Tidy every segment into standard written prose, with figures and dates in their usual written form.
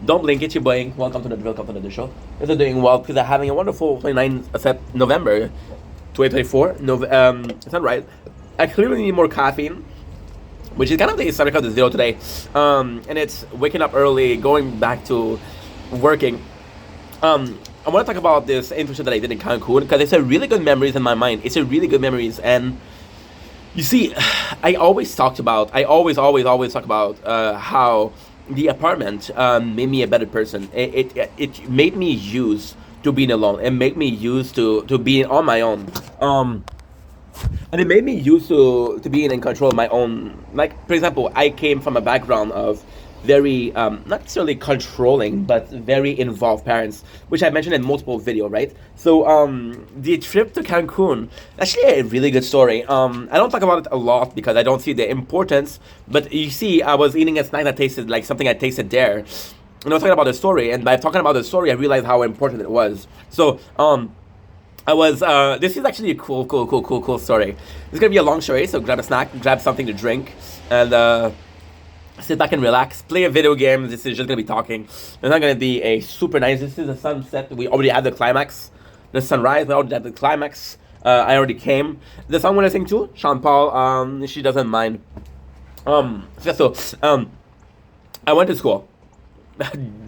Don't blink, it's your boy. Welcome to the show. If they're doing well, because they're having a wonderful 29th November 2024. It's not right. I clearly need more caffeine, which is kind of the subject of this video today. And it's waking up early, going back to working. I want to talk about this internship that I did in Cancun because it's a really good memories in my mind. It's a really good memories, and you see, I always talk about how the apartment made me a better person. It made me used to being alone. It made me used to being on my own. And it made me used to being in control of my own. Like, for example, I came from a background of very not necessarily controlling but very involved parents, which I mentioned in multiple videos, right? So the trip to Cancun, actually a really good story. I don't talk about it a lot because I don't see the importance, but you see, I was eating a snack that tasted like something I tasted there, and I was talking about the story, and by talking about the story I realized how important it was. So I was this is actually a cool story. It's gonna be a long story, so grab a snack, grab something to drink, and sit back and relax, play a video game. This is just gonna be talking. It's not gonna be a super nice. This is a sunset. We already had the climax, the sunrise. We already had the climax. I already came. The song I'm gonna sing too, Sean Paul. She doesn't mind. I went to school.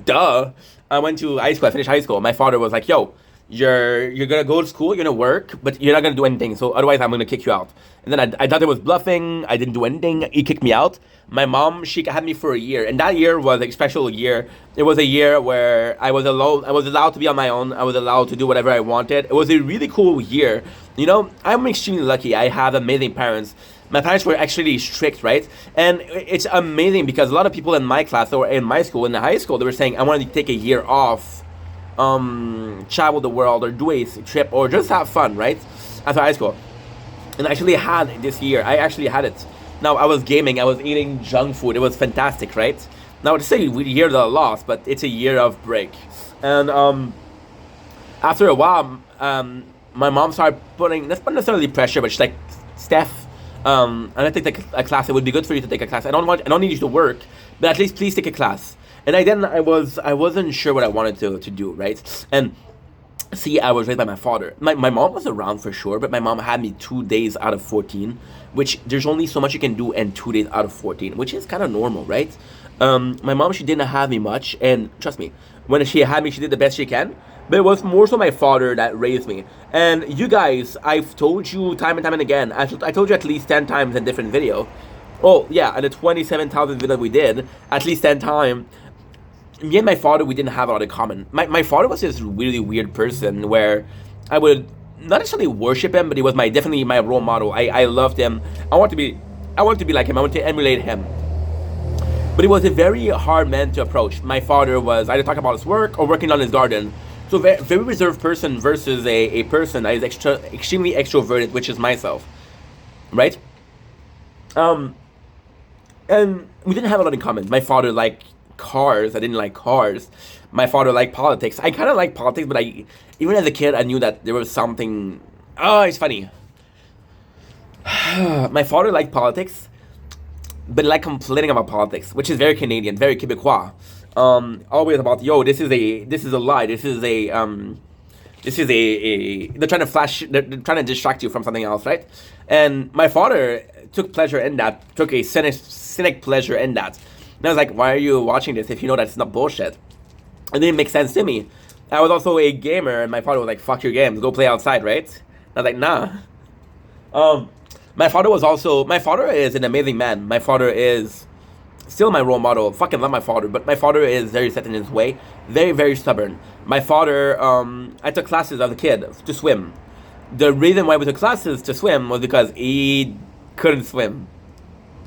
Duh. I went to high school. I finished high school. My father was like, "Yo, you're gonna go to school, you're gonna work, but you're not gonna do anything. So otherwise, I'm gonna kick you out." And then I thought it was bluffing. I didn't do anything. He kicked me out. My mom, she had me for a year, and that year was a special year. It was a year where I was alone. I was allowed to be on my own. I was allowed to do whatever I wanted. It was a really cool year. You know, I'm extremely lucky. I have amazing parents. My parents were actually strict, right? And it's amazing because a lot of people in my class or in my school, in the high school, they were saying, "I wanted to take a year off, travel the world or do a trip or just have fun," right? After high school. And I actually had this year. I actually had it. Now I was gaming, I was eating junk food. It was fantastic, right? Now to say we year that I lost, but it's a year of break. And after a while, my mom started putting, that's not necessarily pressure, but she's like, "Steph, I'm gonna take a class. It would be good for you to take a class. I don't need you to work, but at least please take a class." And I wasn't sure what I wanted to do, right? And see, I was raised by my father. My mom was around for sure, but my mom had me 2 days out of 14, which there's only so much you can do in 2 days out of 14, which is kind of normal, right? My mom, she didn't have me much, and trust me, when she had me, she did the best she can, but it was more so my father that raised me. And you guys, I've told you time and time and again, I told you at least 10 times in different video. Oh, yeah, and the 27,000 video we did, at least 10 times, me and my father, we didn't have a lot in common. My father was this really weird person where I would not necessarily worship him, but he was definitely my role model. I loved him. I wanted to be like him. I wanted to emulate him. But he was a very hard man to approach. My father was either talking about his work or working on his garden. So very reserved person versus a person that is extremely extroverted, which is myself, right? And we didn't have a lot in common. My father liked cars. I didn't like cars. My father liked politics. I kind of like politics, but even as a kid, I knew that there was something. Oh, it's funny. My father liked politics, but like complaining about politics, which is very Canadian, very Quebecois. Always about, yo, this is a lie. This is a they're trying to they're trying to distract you from something else, right? And my father took pleasure in that, took a cynic pleasure in that. And I was like, "Why are you watching this if you know that's not bullshit?" It didn't make sense to me. I was also a gamer, and my father was like, "Fuck your games, go play outside," right? And I was like, "Nah." My father is an amazing man. My father is still my role model. Fucking love my father, but my father is very set in his way, very, very stubborn. My father, I took classes as a kid to swim. The reason why we took classes to swim was because he couldn't swim,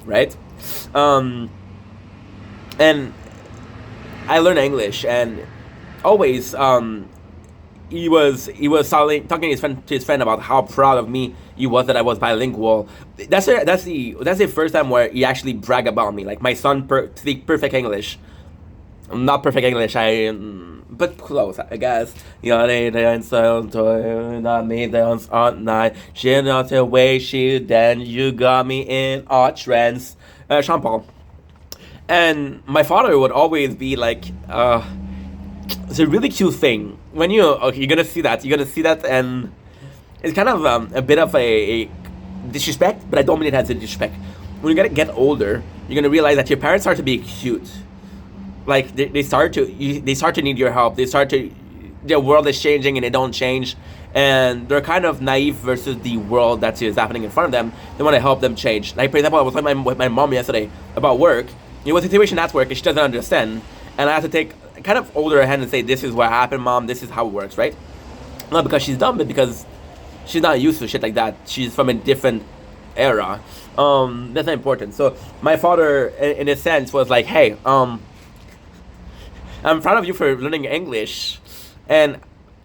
right? And I learned English, and always he was talking to his friend about how proud of me he was that I was bilingual. That's the first time where he actually bragged about me. Like, my son speak perfect English. Not perfect English, but close, I guess. Jag är den som tar mig dans all night. She not away, she then you got me in a trance. Sean Paul. And my father would always be like, it's a really cute thing when okay, you're gonna see that, and it's kind of a bit of a disrespect, but I don't mean it as a disrespect. When you're gonna get older, you're gonna realize that your parents start to be cute. Like they start to need your help. Their world is changing and they don't change, and they're kind of naive versus the world that is happening in front of them. They want to help them change. Like, for example, I was talking with my mom yesterday about work. It was a situation at work and she doesn't understand, and I have to take kind of hold her hand and say, "This is what happened, mom. This is how it works, right?" Not because she's dumb, but because she's not used to shit like that. She's from a different era. That's not important. So my father, in a sense, was like, "Hey, I'm proud of you for learning English, and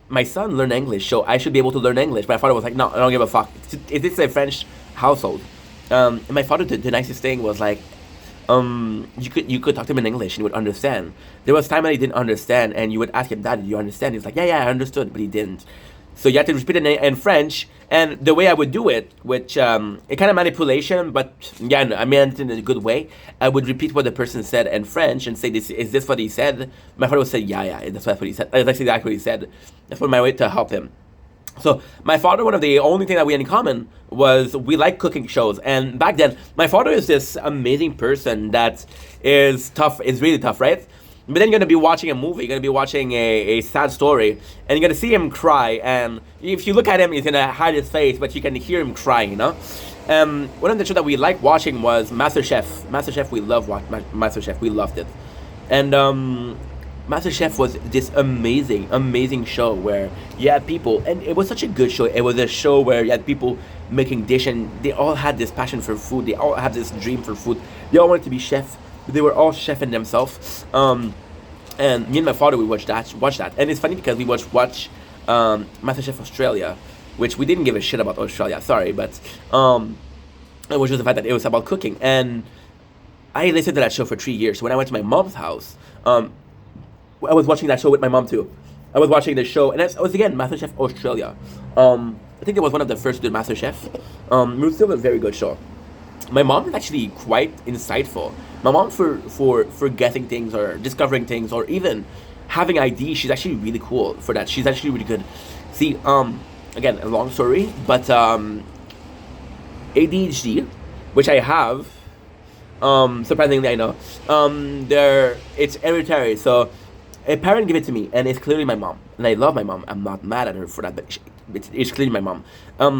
my son learned English, so I should be able to learn English." My father was like, "No, I don't give a fuck. This is a French household." And my father, the nicest thing was like, you could talk to him in English and he would understand. There was time that he didn't understand, and you would ask him, "Dad, did you understand?" He's like, "Yeah, I understood," but he didn't. So you had to repeat it in French, and the way I would do it, which it kind of manipulation, but yeah, I meant it in a good way. I would repeat what the person said in French and say, "Is this what he said?" My father would say, "Yeah, that's what he said. That's exactly what he said." That's my way to help him. So my father, one of the only thing that we had in common was we like cooking shows. And back then, my father is this amazing person that is tough, is really tough, right? But then you're gonna be watching a movie, you're gonna be watching a sad story, and you're gonna see him cry. And if you look at him, he's gonna hide his face, but you can hear him crying, you know? One of the shows that we liked watching was MasterChef. MasterChef, we love watching MasterChef. We loved it. And MasterChef was this amazing show where you had people, and it was such a good show. It was a show where you had people making dish, and they all had this passion for food. They all had this dream for food. They all wanted to be chef. They were all chefing themselves. And me and my father, we watched that. And it's funny because we watch MasterChef Australia, which we didn't give a shit about Australia. Sorry, but it was just the fact that it was about cooking. And I listened to that show for 3 years. So when I went to my mom's house, I was watching that show with my mom too. I was watching the show, and it was again MasterChef Australia. I think it was one of the first to do MasterChef. It was still a very good show. My mom is actually quite insightful. My mom, for guessing things or discovering things or even having ideas, she's actually really cool for that. She's actually really good. See, again, a long story, but ADHD, which I have, surprisingly I know, it's hereditary. So a parent gave it to me, and it's clearly my mom, and I love my mom. I'm not mad at her for that, but it's clearly my mom.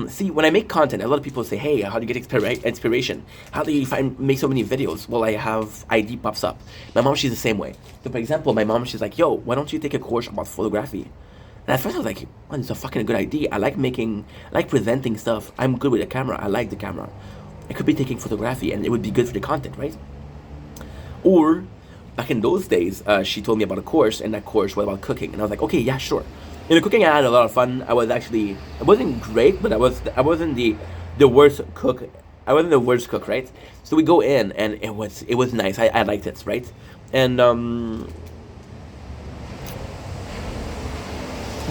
See, when I make content, a lot of people say, "Hey, how do you get inspiration? How do you make so many videos?" Well, I have ID pops up. My mom, she's the same way. So, for example, my mom, she's like, "Yo, why don't you take a course about photography?" And at first I was like, "Man, it's a fucking good idea. I like presenting stuff. I'm good with the camera. I like the camera. I could be taking photography, and it would be good for the content, right?" Or back in those days, she told me about a course, and that course was about cooking, and I was like, "Okay, yeah, sure." In the cooking, I had a lot of fun. I wasn't great, but I wasn't the worst cook. I wasn't the worst cook, right? So we go in, and it was nice. I liked it, right? And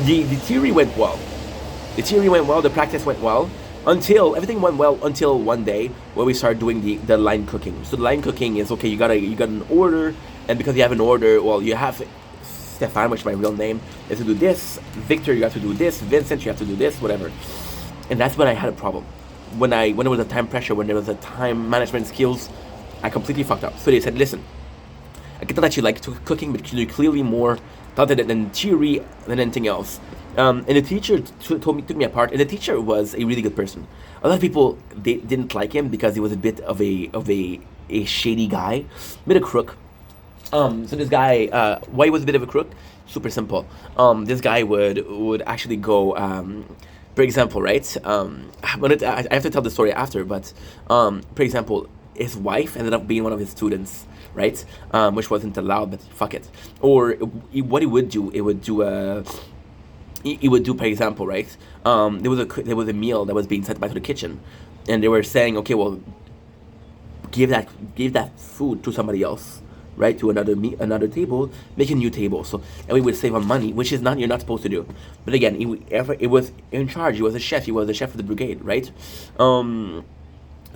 the theory went well. The practice went well. Everything went well until one day where we started doing the line cooking. So the line cooking is, okay, you got an order, and because you have an order, well, you have Stefan, which is my real name, is to do this. Victor, you have to do this. Vincent, you have to do this, whatever. And that's when I had a problem. When there was a time pressure, when there was a time management skills, I completely fucked up. So they said, "Listen, I can tell that you like cooking, but you're clearly more talented than theory than anything else." And the teacher took me apart, and the teacher was a really good person. A lot of people, they didn't like him because he was a bit of a shady guy, a bit of crook. So this guy, why he was a bit of a crook? Super simple. This guy would actually go, for example, right? I have to tell the story after, but for example, his wife ended up being one of his students, right? Which wasn't allowed, but fuck it. Or what he would do, he would do, for example, right? There was a meal that was being sent back to the kitchen, and they were saying, "Okay, well, give that food to somebody else, right? To another table, make a new table." So, and we would save on money, which you're not supposed to do. But again, it was in charge. He was a chef. He was the chef of the brigade, right?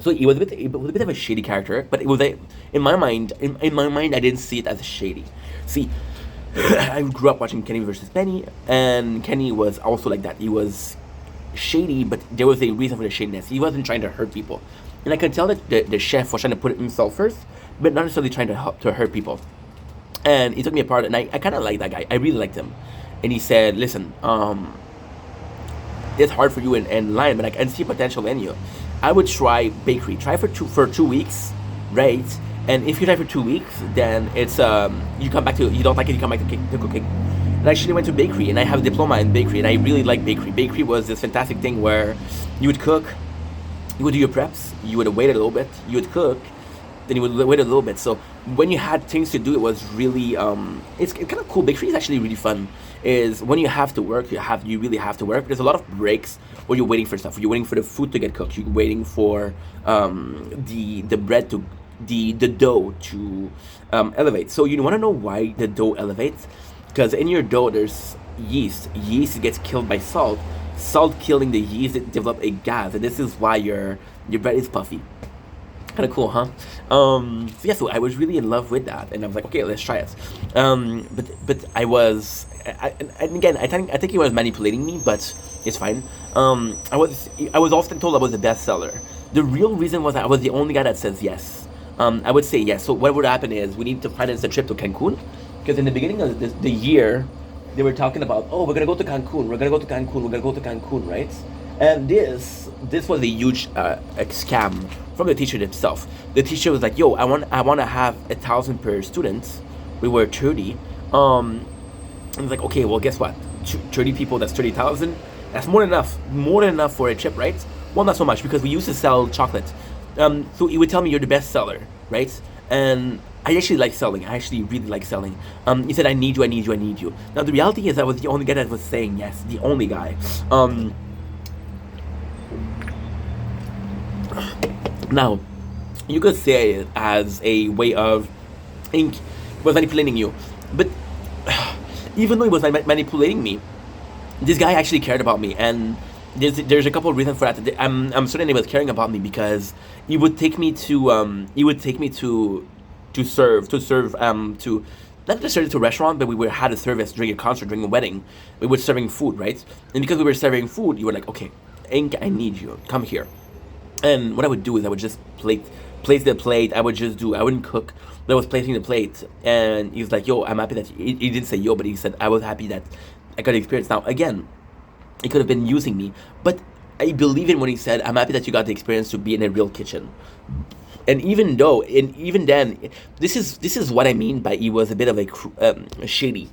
So it was a bit of a shady character, but it was a in my mind I didn't see it as shady. See, I grew up watching Kenny versus Penny, and Kenny was also like that. He was shady, but there was a reason for the shadiness. He wasn't trying to hurt people, and I could tell that the chef was trying to put himself first, but not necessarily trying to hurt people. And he took me apart, and I kind of like that guy. I really liked him, and he said, "Listen, it's hard for you in line, but I can see potential in you. I would try bakery. Try for 2 weeks, right? And if you try for 2 weeks, then it's you come back to you don't like it, you come back to cooking." And I actually went to bakery, and I have a diploma in bakery, and I really like bakery. Bakery was this fantastic thing where you would cook, you would do your preps, you would wait a little bit, you would cook, then you would wait a little bit. So when you had things to do, it was really it's kind of cool. Bakery is actually really fun. Is when you have to work, you really have to work. There's a lot of breaks where you're waiting for stuff. You're waiting for the food to get cooked. You're waiting for the bread to the dough to elevate. So you want to know why the dough elevates? Because in your dough there's yeast. Yeast gets killed by salt. Salt killing the yeast, it develop a gas, and this is why your bread is puffy. Kind of cool, huh? So yeah, so I was really in love with that, and I was like, okay, let's try it. But I was, and again, I think he was manipulating me, but it's fine. I was often told I was a bestseller. The real reason was that I was the only guy that says yes. I would say yes. So what would happen is we need to finance a trip to Cancun, because in the beginning of the year, they were talking about, oh, we're gonna go to Cancun, we're gonna go to Cancun, we're gonna go to Cancun, right? And this was a huge scam from the teacher himself. The teacher was like, "Yo, I want to have 1,000 per student." We were 30. And it's like, okay, well, guess what? 30 people. That's 30,000. That's more than enough. More than enough for a trip, right? Well, not so much because we used to sell chocolate. So he would tell me you're the best seller, right? And I actually like selling. I actually really like selling. He said, "I need you. I need you. I need you." Now the reality is, I was the only guy that was saying yes. The only guy. Now, you could say it as a way of Ink was manipulating you, but even though he was manipulating me, this guy actually cared about me, and there's a couple of reasons for that. I'm certain he was caring about me because he would take me to serve to not necessarily to a restaurant, but we were had a service during a concert, during a wedding. We were serving food, right? And because we were serving food, you were like, okay, Ink, I need you. Come here. And what I would do is I would just place the plate. I wouldn't cook, but I was placing the plate. And he was like, "Yo, I'm happy that he didn't say yo, but he said I was happy that I got the experience." Now again, he could have been using me, but I believe in when he said, "I'm happy that you got the experience to be in a real kitchen." And even then, this is what I mean by he was a bit of a shady.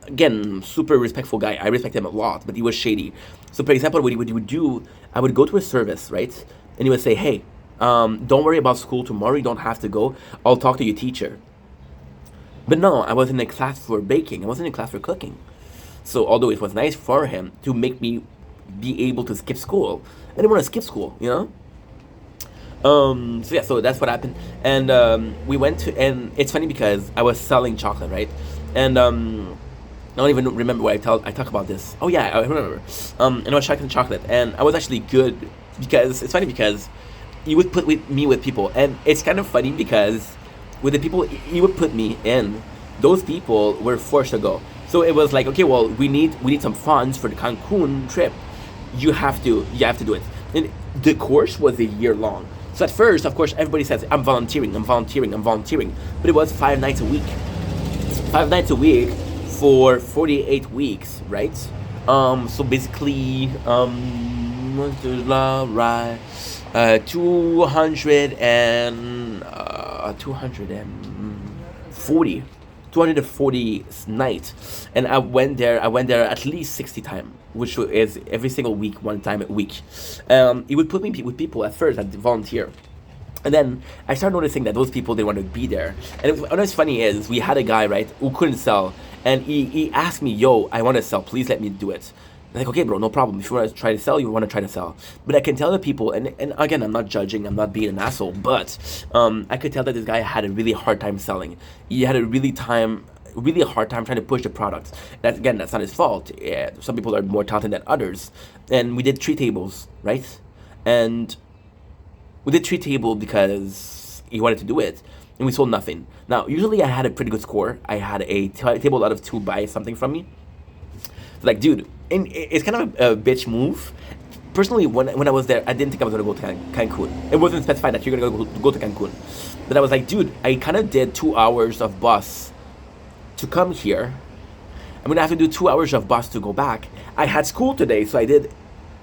Again, super respectful guy. I respect him a lot, but he was shady. So, for example, what he would do, I would go to a service, right? And he would say, "Hey, don't worry about school tomorrow. You don't have to go. I'll talk to your teacher." But no, I was in a class for baking. I wasn't in a class for cooking. So, although it was nice for him to make me be able to skip school, I didn't want to skip school, you know? So yeah, so that's what happened. And we went to, and it's funny because I was selling chocolate, right? And I don't even remember why I talk about this. Oh yeah, I remember. And I was selling chocolate, and I was actually good because it's funny because he would put me with people, and it's kind of funny because with the people he would put me in, those people were forced to go. So it was like, okay, well, we need some funds for the Cancun trip. You have to do it. And the course was a year long. So at first, of course, everybody says, I'm volunteering. But it was 5 nights a week. 5 nights a week for 48 weeks, right? So basically, 240 nights, and I went there at least 60 times, which is every single week, one time a week. He would put me with people at first at volunteer, and then I started noticing that those people didn't want to be there. And what's funny is we had a guy, right, who couldn't sell, and he asked me, "Yo, I want to sell, please let me do it." I'm like, okay, bro, no problem. If you want to try to sell, you want to try to sell. But I can tell the people, and again, I'm not judging, I'm not being an asshole, but I could tell that this guy had a really hard time selling. He had a really hard time trying to push the product. That's not his fault. Yeah, some people are more talented than others. And we did 3 tables, right? And We did 3 table because he wanted to do it, and we sold nothing. Now, usually I had a pretty good score. I had a table out of 2 buy something from me. Like, dude, and it's kind of a bitch move. Personally, when I was there, I didn't think I was gonna go to Cancun. It wasn't specified that you're gonna go to Cancun, but I was like, dude, I kind of did 2 hours of bus to come here. I'm gonna have to do 2 hours of bus to go back. I had school today, so I did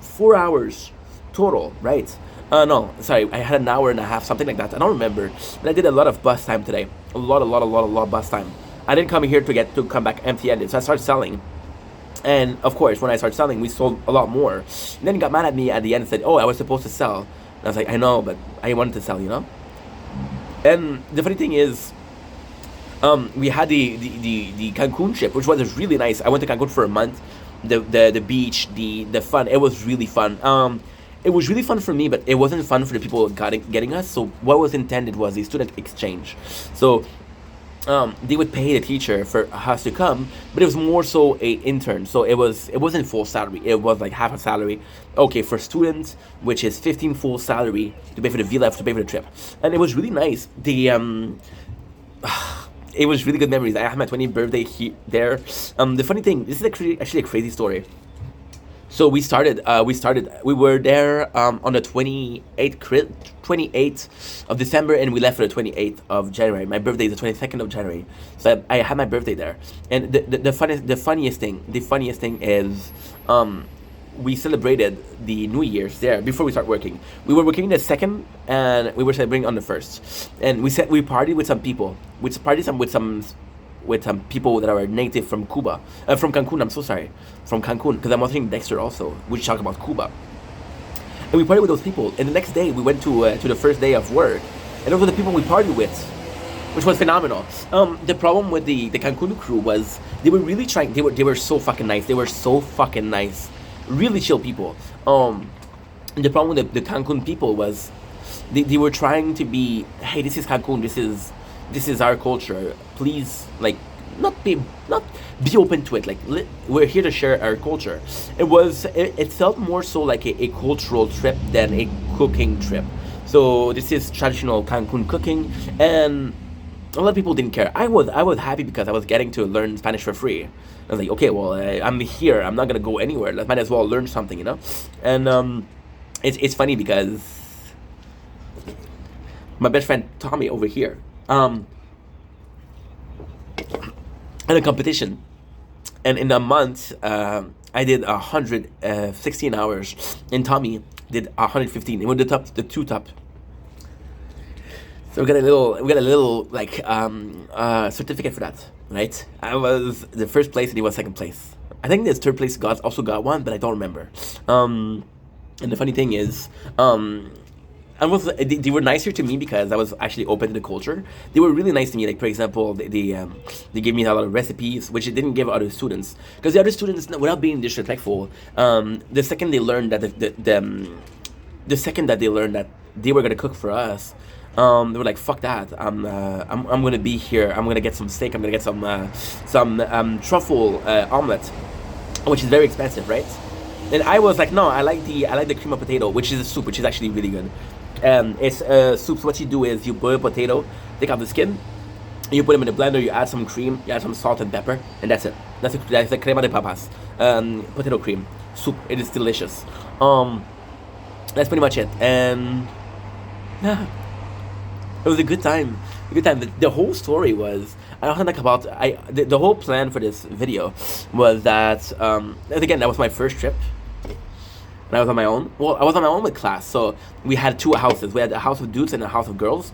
4 hours total, right? No, sorry, I had an hour and a half, something like that. I don't remember, but I did a lot of bus time today. A lot of bus time. I didn't come here to come back empty-handed, so I started selling. And of course, when I started selling, we sold a lot more. And then he got mad at me at the end and said, "Oh, I was supposed to sell." And I was like, "I know, but I wanted to sell, you know." And the funny thing is, we had the Cancun trip, which was really nice. I went to Cancun for a month. The beach, the fun. It was really fun. It was really fun for me, but it wasn't fun for the people getting us. So what was intended was a student exchange. So they would pay the teacher for us to come, but it was more so a intern. So it wasn't full salary. It was like half a salary. Okay, for students, which is 15 full salary to pay for the VLF, to pay for the trip, and it was really nice. It was really good memories. I had my 20th birthday there. The funny thing, this is actually a crazy story. So we were there on the 28th of December, and we left for the 28th of January. My birthday is the 22nd of January. So I had my birthday there. And the funniest thing is, we celebrated the New Year's there before we start working. We were working the 2nd, and we were celebrating on the 1st. And we partied with some people. With some people that are native from Cuba, from Cancun. I'm so sorry, from Cancun, because I'm watching Dexter also, which talk about Cuba. And we partied with those people. And the next day we went to the first day of work, and those were the people we partied with, which was phenomenal. The problem with the Cancun crew was they were really trying. They were so fucking nice. They were so fucking nice, really chill people. And the problem with the Cancun people was they were trying to be, hey, this is Cancun. This is our culture. Please, like, not be open to it. Like, we're here to share our culture. It felt more so like a cultural trip than a cooking trip. So this is traditional Cancun cooking, and a lot of people didn't care. I was happy because I was getting to learn Spanish for free. I was like, okay, well, I'm here. I'm not gonna go anywhere. I might as well learn something, you know. And it's funny because my best friend Tommy over here. In a competition, and in a month, I did 116 hours, and Tommy did 115. And we did the two top. So we got a little like certificate for that, right? I was the first place, and he was second place. I think this third place also got one, but I don't remember. And the funny thing is, they were nicer to me because I was actually open to the culture. They were really nice to me. Like, for example, they gave me a lot of recipes, which they didn't give other students. Because the other students, without being disrespectful, the second they learned that they were gonna cook for us, they were like, "Fuck that! I'm gonna be here. I'm gonna get some steak. I'm gonna get some truffle omelet, which is very expensive, right?" And I was like, "No, I like the cream of potato, which is a soup, which is actually really good." It's soups. What you do is you boil potato, take out the skin, you put them in a blender, you add some cream, you add some salt and pepper, and that's it. That's the crema de papas, potato cream soup. It is delicious. That's pretty much it. And yeah, it was a good time. A good time. The whole story was, I don't think about the whole plan for this video was that and again, that was my first trip. And I was on my own. Well, I was on my own with class, so we had 2 houses. We had a house of dudes and a house of girls.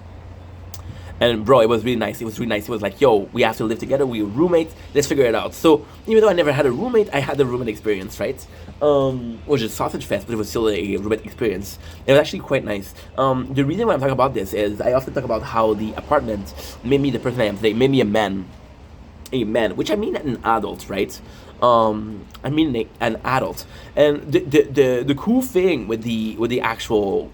And bro, it was really nice. It was really nice. It was like, yo, we have to live together. We were roommates. Let's figure it out. So even though I never had a roommate, I had the roommate experience, right? Which is sausage fest, but it was still a roommate experience. It was actually quite nice. The reason why I'm talking about this is I often talk about how the apartment made me the person I am today. Made me a man, which I mean an adult, right? I mean an adult. And the cool thing with the actual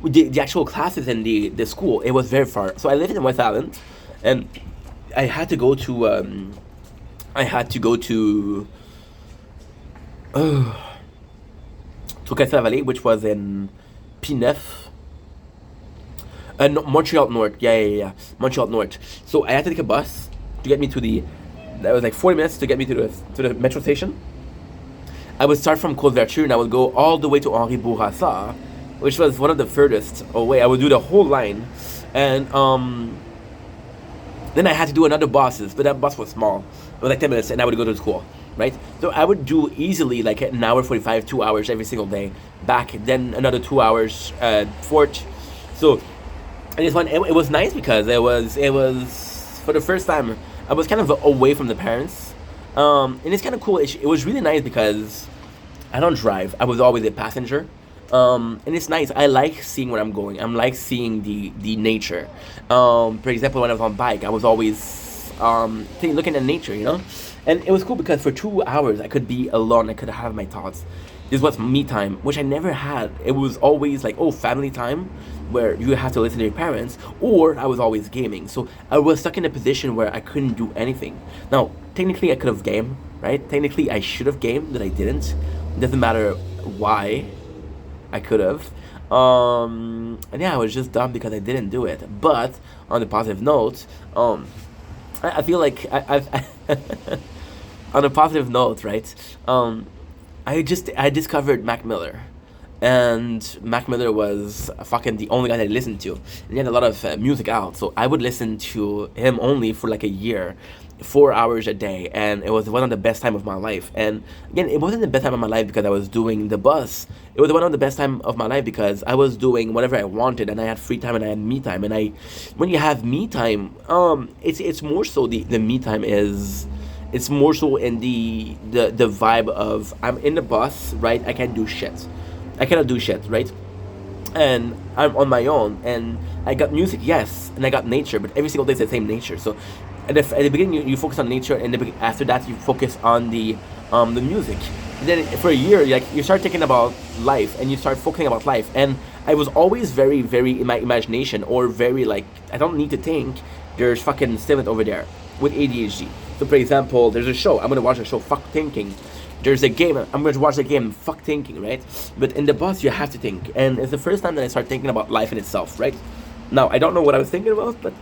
the actual classes in the school, it was very far. So I lived in West Island, and I had to go to Castle Valley, which was in P9. No, Montreal North. Yeah. Montreal North. So I had to take a bus to get me to the. That was like 40 minutes to get me to the metro station. I would start from Côte-Vertu and I would go all the way to Henri Bourassa, which was one of the furthest away. I would do the whole line, and then I had to do another buses, but that bus was small. It was like 10 minutes, and I would go to school, right? So I would do easily like an hour 45, 2 hours every single day. Back then another 2 hours forth. So and this one it was nice because it was for the first time I was kind of away from the parents. And it's kind of cool. It was really nice because I don't drive. I was always a passenger. And it's nice. I like seeing where I'm going. I like seeing the nature. For example, when I was on bike, I was always looking at nature, you know? And it was cool because for 2 hours I could be alone. I could have my thoughts. This was me time, which I never had. It was always like, oh, family time, where you have to listen to your parents, or I was always gaming. So I was stuck in a position where I couldn't do anything. Now, technically I could have gamed, right? Technically I should have gamed, but I didn't. It doesn't matter why. I could have. And yeah, I was just dumb because I didn't do it. But on a positive note, I feel like on a positive note, right? I discovered Mac Miller, and Mac Miller was fucking the only guy that I listened to. And he had a lot of music out, so I would listen to him only for like a year, 4 hours a day, and it was one of the best time of my life. And again, it wasn't the best time of my life because I was doing the bus. It was one of the best time of my life because I was doing whatever I wanted, and I had free time and I had me time. And when you have me time, it's more so the me time is. It's more so in the vibe of I'm in the bus, right? I can't do shit. I cannot do shit, right? And I'm on my own, and I got music, yes, and I got nature, but every single day is the same nature. So at the beginning you focus on nature, and after that you focus on the music. And then for a year, you start thinking about life, and you start focusing about life. And I was always very, very in my imagination, or very like I don't need to think. There's fucking stimulant over there with ADHD. So for example, there's a show, I'm gonna watch a show, fuck thinking. There's a game, I'm gonna watch a game, fuck thinking, right? But in the bus, you have to think. And it's the first time that I start thinking about life in itself, right? Now, I don't know what I was thinking about, but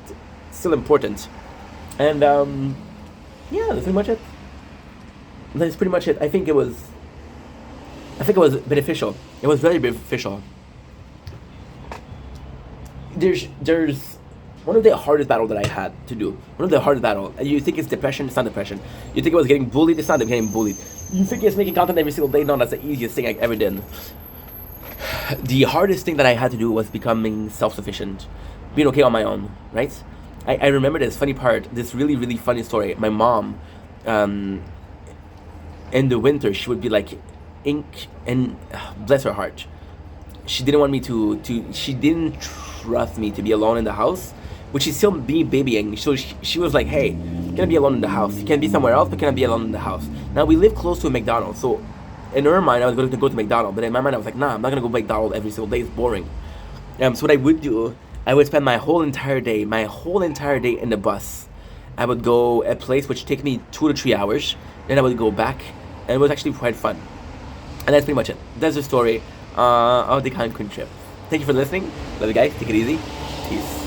it's still important. And yeah, that's pretty much it. That's pretty much it. I think it was beneficial. It was very beneficial. There's one of the hardest battle that I had to do. One of the hardest battle. And you think it's depression, it's not depression. You think it was getting bullied, it's not getting bullied. You think it's making content every single day, no, that's the easiest thing I ever did. The hardest thing that I had to do was becoming self-sufficient. Being okay on my own, right? I remember this funny part, this really, really funny story. My mom, in the winter, she would be like, ink, and bless her heart. She didn't want me she didn't trust me to be alone in the house. Which is still be babying, so she was like, hey, you can't be alone in the house. You can be somewhere else, but you can't be alone in the house. Now, we live close to a McDonald's, so in her mind, I was going to go to McDonald's, but in my mind, I was like, nah, I'm not going to go to McDonald's every single day, it's boring. So what I would do, I would spend my whole entire day in the bus. I would go a place which take me 2 to 3 hours, then I would go back, and it was actually quite fun. And that's pretty much it. That's the story of the Cancun trip. Thank you for listening. Love you guys, take it easy. Peace.